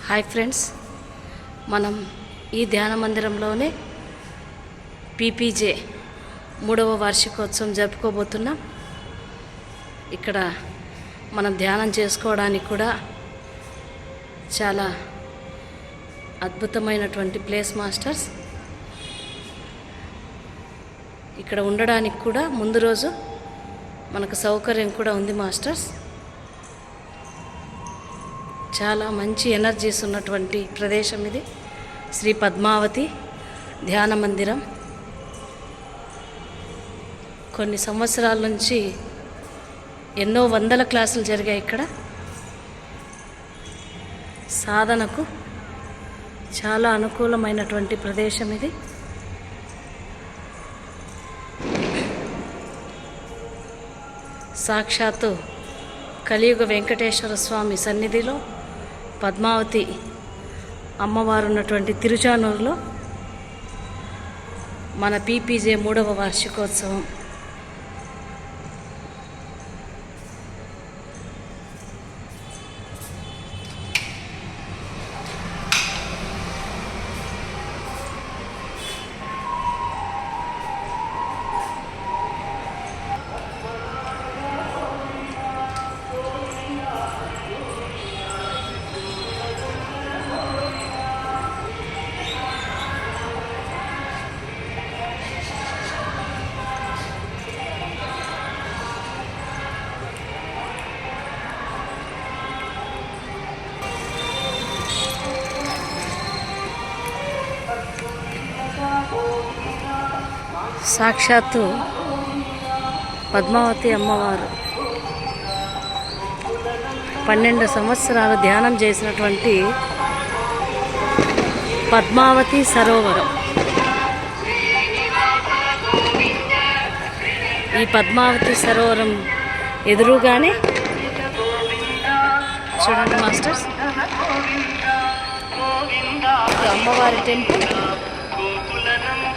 Hi friends, మనం ఈ ధ్యాన మందిరంలోనే పీపీజే 3వ వార్షికోత్సవం జరుపుకోబోతున్నాం. ఇక్కడ మనం ధ్యానం చేసుకోవడానికి కూడా చాలా అద్భుతమైనటువంటి ప్లేస్ మాస్టర్స్. ఇక్కడ ఉండడానికి కూడా ముందు రోజు మనకు సౌకర్యం కూడా ఉంది మాస్టర్స్. చాలా మంచి ఎనర్జీస్ ఉన్నటువంటి ప్రదేశం ఇది. శ్రీ పద్మావతి ధ్యాన మందిరం. కొన్ని సంవత్సరాల నుంచి ఎన్నో వందల క్లాసులు జరిగాయి ఇక్కడ. సాధనకు చాలా అనుకూలమైనటువంటి ప్రదేశం ఇది. సాక్షాత్తు కలియుగ వెంకటేశ్వర స్వామి సన్నిధిలో పద్మావతి అమ్మవారు ఉన్నటువంటి తిరుచానూరులో మన పీపీజే 3వ వార్షికోత్సవం. సాక్షాత్తు పద్మావతి అమ్మవారు 12 సంవత్సరాలు ధ్యానం చేసినటువంటి పద్మావతి సరోవరం. ఈ పద్మావతి సరోవరం ఎదురుగానే చూడండి మాస్టర్స్, అమ్మవారి టెంపుల్,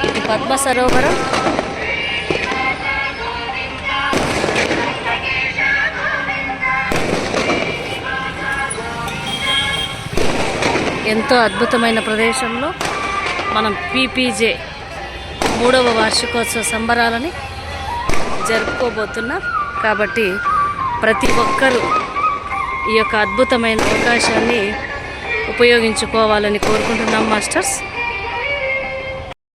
ఇది పద్మ సరోవరం. ఎంతో అద్భుతమైన ప్రదేశంలో మనం పీపీజే 3వ వార్షికోత్సవ సంబరాలని జరుపుకోబోతున్నాం. కాబట్టి ప్రతి ఒక్కరూ ఈ యొక్క అద్భుతమైన అవకాశాన్ని ఉపయోగించుకోవాలని కోరుకుంటున్నాం మాస్టర్స్.